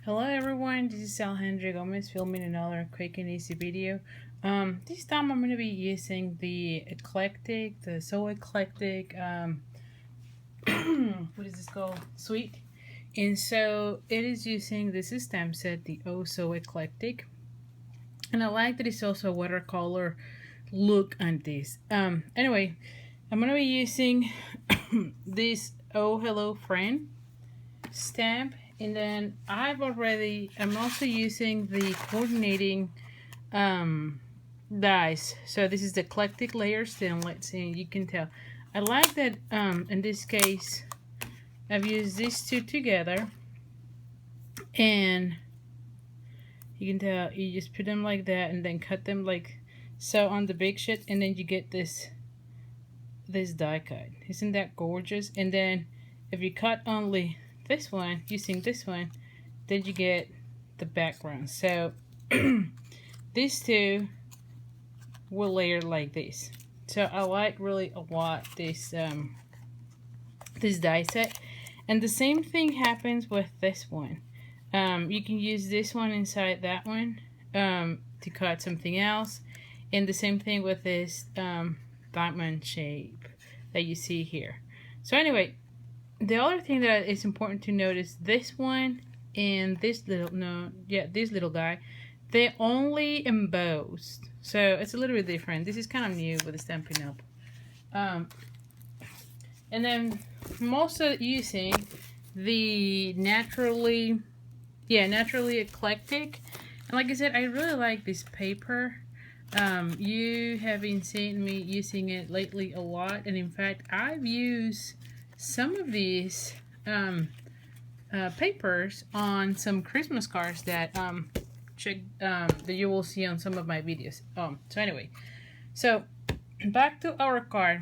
Hello everyone, this is Alejandra filming another quick and easy video. This time I'm going to be using the So Eclectic, what is this called? Suite. And so it is using this stamp set, the Oh So Eclectic. And I like that it's also a watercolor look on this. Anyway, I'm going to be using this Oh Hello Friend stamp, and then I'm also using the coordinating dies. So this is the eclectic layers. Then let's see, you can tell I like that. In this case I've used these two together, and you can tell you just put them like that and then cut them like so on the big sheet, and then you get this die cut. Isn't that gorgeous? And then if you cut only this one using this one, then you get the background. So these two will layer like this. So I like really a lot this this die set. And the same thing happens with this one. You can use this one inside that one to cut something else. And the same thing with this diamond shape that you see here. So anyway, the other thing that is important to note is this one and this little guy, they only embossed. So it's a little bit different. This is kind of new with the Stampin' Up. And then I'm also using the naturally eclectic. And like I said, I really like this paper. You have been seeing me using it lately a lot, and in fact I've used some of these papers on some Christmas cards that that you will see on some of my videos. So anyway, so back to our card.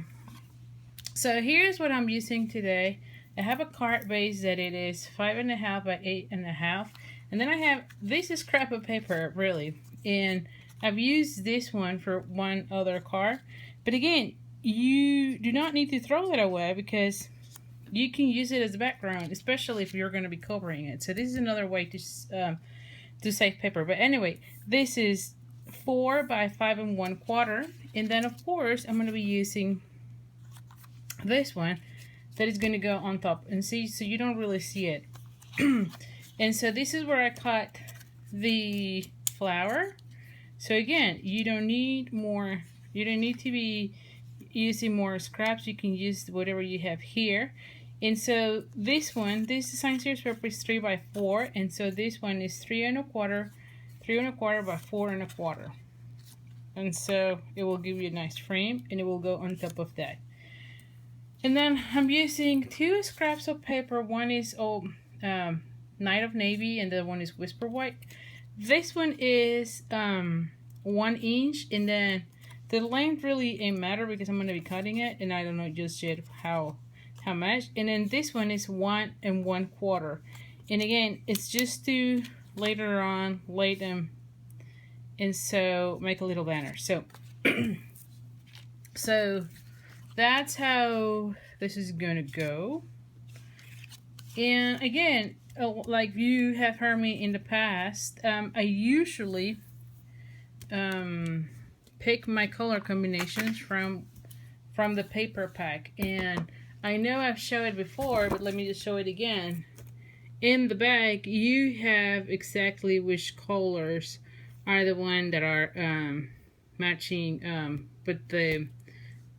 So here's what I'm using today. I have a card base that it is 5.5 by 8.5, and then I have this scrap of paper, really, and I've used this one for one other card. But again, you do not need to throw it away because you can use it as a background, especially if you're going to be covering it. So this is another way to save paper. But anyway, this is 4 by 5 1/4, and then of course I'm going to be using this one that is going to go on top, and see, so you don't really see it. And so this is where I cut the flower. So again, you don't need to be using more scraps. You can use whatever you have here. And so this design series paper is 3 by 4, and so this one is 3 1/4 by 4 1/4. And so it will give you a nice frame, and it will go on top of that. And then I'm using 2 scraps of paper. One is Night of Navy, and the other one is Whisper White. This one is 1 inch, and then the length really ain't matter because I'm going to be cutting it, and I don't know just yet how much. And then this one is 1 1/4, and again, it's just to later on lay them, and so make a little banner. So so that's how this is gonna go. And again, like you have heard me in the past, I usually pick my color combinations from the paper pack, and I know I've shown it before, but let me just show it again. In the bag, you have exactly which colors are the one that are matching with the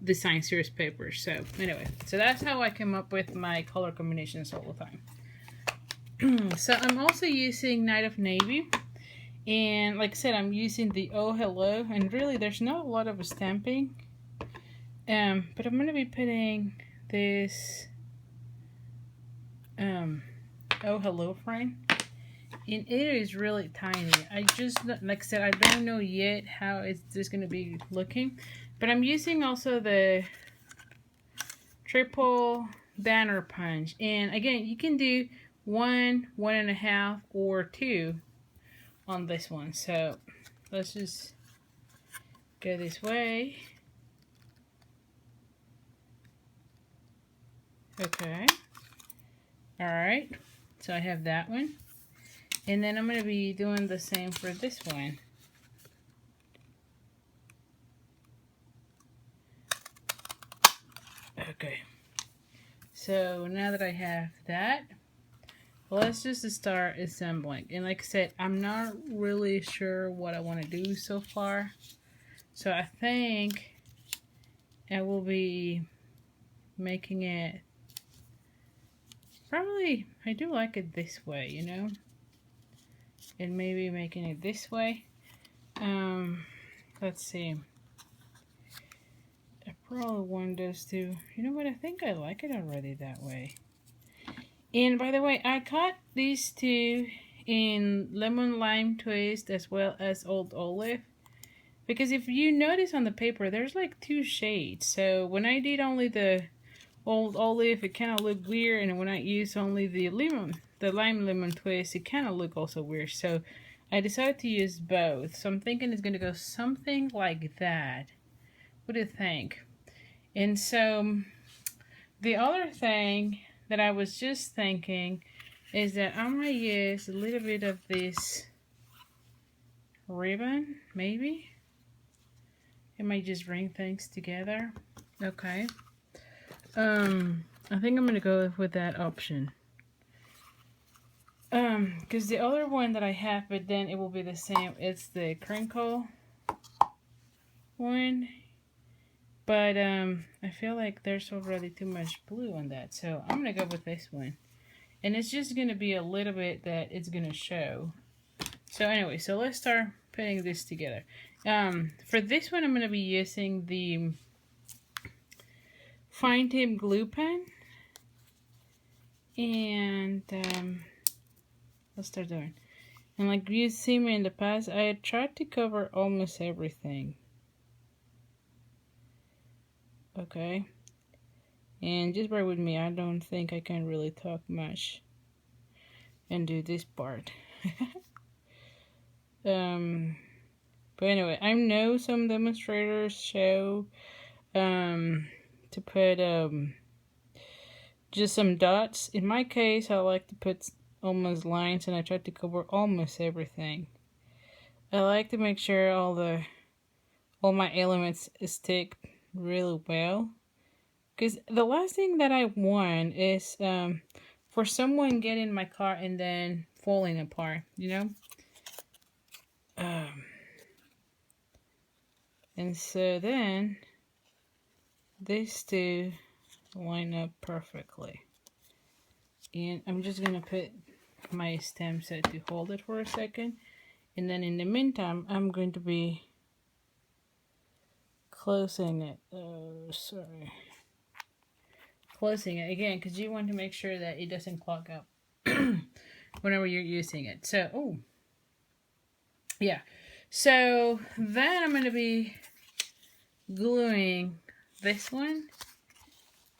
design series paper. So anyway, so that's how I came up with my color combinations all the time. So I'm also using Night of Navy, and like I said, I'm using the Oh Hello, and really there's not a lot of stamping, but I'm going to be putting this Oh Hello frame, and it is really tiny. I just, like I said, I don't know yet how it's just going to be looking, but I'm using also the triple banner punch, and again, you can do 1, 1.5, or 2 on this one. So let's just go this way. Okay. Alright. So I have that one. And then I'm going to be doing the same for this one. Okay. So now that I have that, let's just start assembling. And like I said, I'm not really sure what I want to do so far. So I think I will be making it, probably, I do like it this way, you know? And maybe making it this way. Let's see. I probably want this to, you know what, I think I like it already that way. And by the way, I cut these two in lemon lime twist as well as old olive. Because if you notice on the paper, there's like 2 shades. So when I did only the old olive, it kind of looked weird. And when I use only the lime lemon twist, it kind of looked also weird. So I decided to use both. So I'm thinking it's going to go something like that. What do you think? And so the other thing that I was just thinking is that I'm going to use a little bit of this ribbon, maybe. It might just bring things together. Okay. I think I'm going to go with that option. Because the other one that I have, but then it will be the same. It's the crinkle one. But I feel like there's already too much blue on that. So I'm going to go with this one. And it's just going to be a little bit that it's going to show. So anyway, so let's start putting this together. For this one, I'm going to be using the fine tip glue pen. And let's start doing. And like you see me in the past, I tried to cover almost everything. Okay. And just bear with me, I don't think I can really talk much and do this part. But anyway, I know some demonstrators show to put just some dots. In my case, I like to put almost lines, and I try to cover almost everything. I like to make sure all my elements stick really well. Because the last thing that I want is for someone getting in my car and then falling apart, you know? And so then these two line up perfectly. And I'm just going to put my stamp set to hold it for a second. And then in the meantime, I'm going to be closing it. Closing it again, because you want to make sure that it doesn't clog up whenever you're using it. So, yeah. So then I'm going to be gluing this one.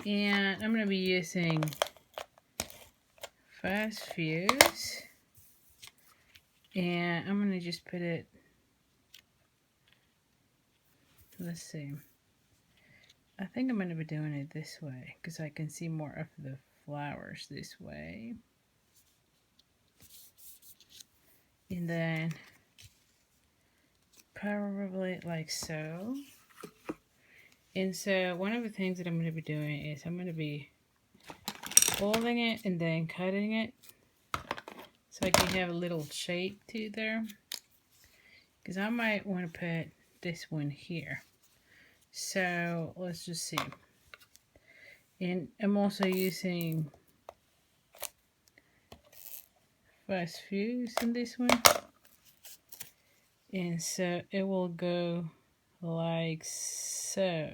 And I'm going to be using Fast Fuse. And I'm going to just put it, let's see. I think I'm going to be doing it this way because I can see more of the flowers this way. And then probably like so. And so one of the things that I'm going to be doing is I'm going to be folding it and then cutting it so I can have a little shape to there. Because I might want to put this one here. So let's just see. And I'm also using Fast Fuse in this one. And so it will go like so.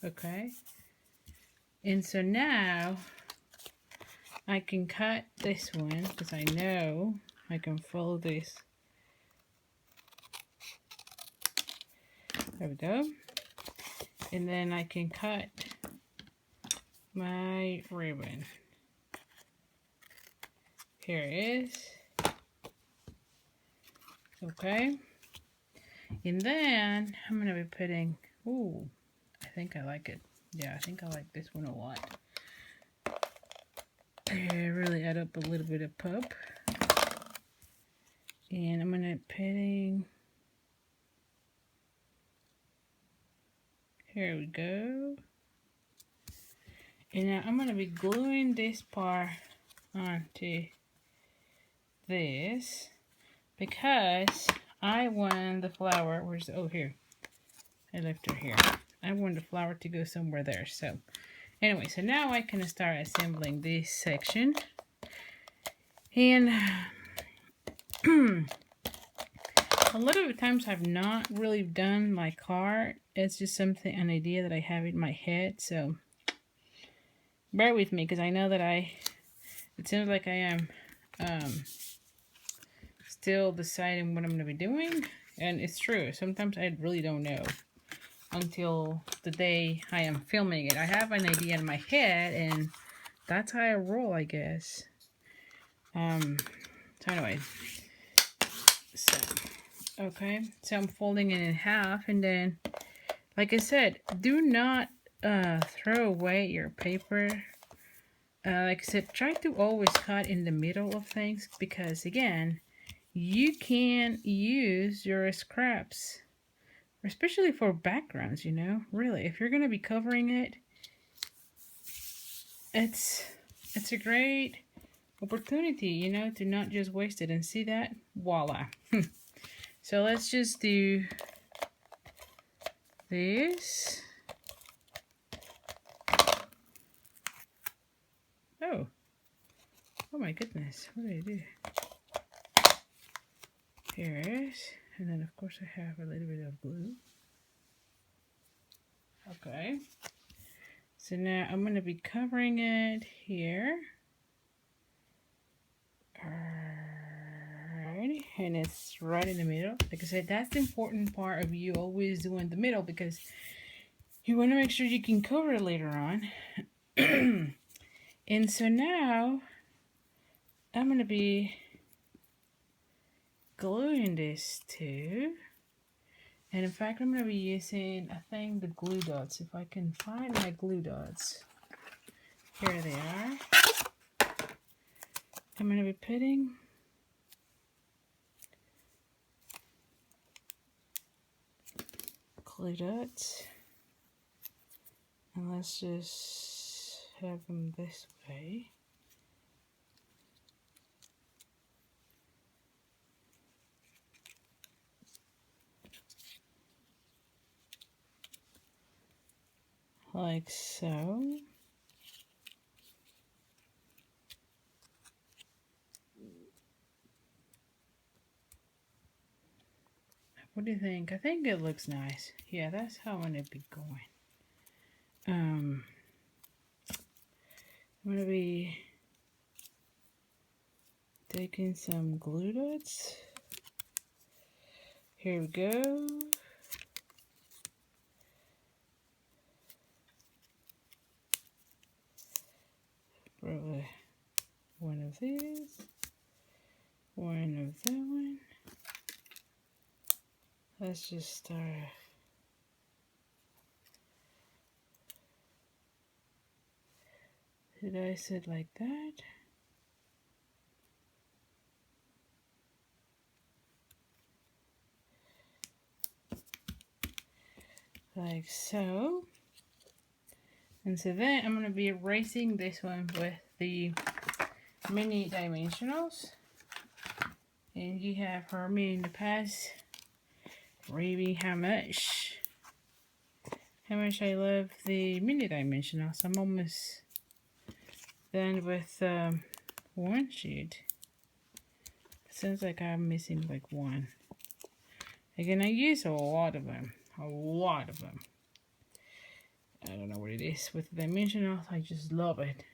Okay. And so now I can cut this one because I know I can fold this. There we go. And then I can cut my ribbon. Here it is. Okay. And then I'm going to be putting, ooh, I think I like it. Yeah, I think I like this one a lot. up a little bit of pop. And I'm gonna putting, here we go. And now I'm gonna be gluing this part onto this because I want the flower, where's, oh here, I left her here. I want the flower to go somewhere there. So anyway, so now I can start assembling this section. And a lot of the times I've not really done my card. It's just something, an idea that I have in my head. So bear with me because I know that it seems like I am still deciding what I'm going to be doing. And it's true. Sometimes I really don't know until the day I am filming it. I have an idea in my head and that's how I roll, I guess. So anyway. So, okay. So I'm folding it in half and then, like I said, do not throw away your paper. Like I said, try to always cut in the middle of things because, again, you can use your scraps, especially for backgrounds, you know, really. If you're going to be covering it, it's a great opportunity, you know, to not just waste it. And see that? Voila. So let's just do this. Oh my goodness, what did I do? Here it is, and then of course I have a little bit of glue. Okay, so now I'm going to be covering it here. Alright, and it's right in the middle. Like I said, that's the important part of you always doing the middle because you want to make sure you can cover it later on. And so now I'm going to be gluing this too. And in fact, I'm going to be using, I think, the glue dots. If I can find my glue dots. Here they are. I'm going to be putting glue dots. And let's just have them this way. Like so. What do you think? I think it looks nice. Yeah, that's how I'm gonna be going. I'm gonna be taking some glue dots. Here we go. Probably one of these, one of that one. Let's just start. Did I sit like that? Like so. And so then I'm going to be erasing this one with the mini dimensionals. And you have heard me in the past raving how much I love the mini dimensionals. I'm almost done with one sheet. It seems like I'm missing like one. Again, I use a lot of them. A lot of them. I don't know what it is with the dimensionals. I just love it.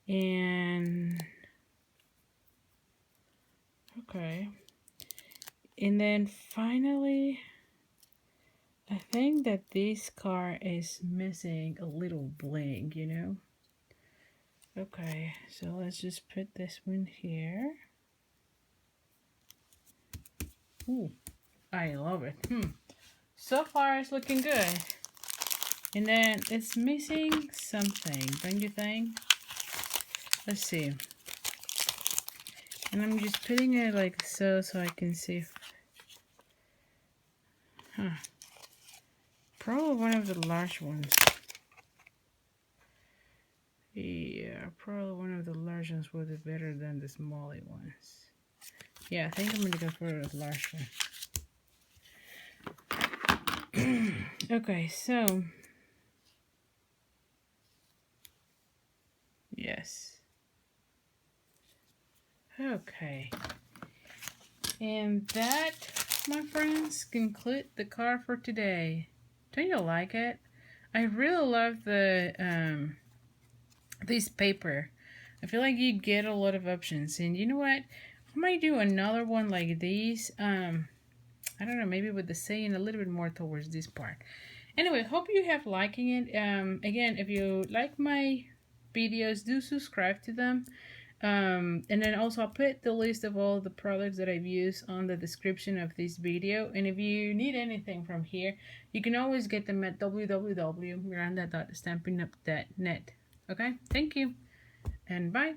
And okay. And then finally, I think that this card is missing a little bling, you know? Okay, so let's just put this one here. Ooh, I love it. So far it's looking good. And then it's missing something, don't you think? Let's see. And I'm just putting it like so I can see. Probably one of the large ones. Yeah, probably one of the large ones will be better than the smaller ones. Yeah, I think I'm gonna go for the large one. Okay, so yes. Okay. And that, my friends, conclude the card for today. Don't you like it? I really love the this paper. I feel like you get a lot of options, and you know what? I might do another one like these. I don't know, maybe with the saying a little bit more towards this part. Anyway, hope you have liking it. Again, if you like my videos, do subscribe to them. And then also I'll put the list of all the products that I've used on the description of this video. And if you need anything from here, you can always get them at www.miranda.stampinup.net. Okay, thank you and bye.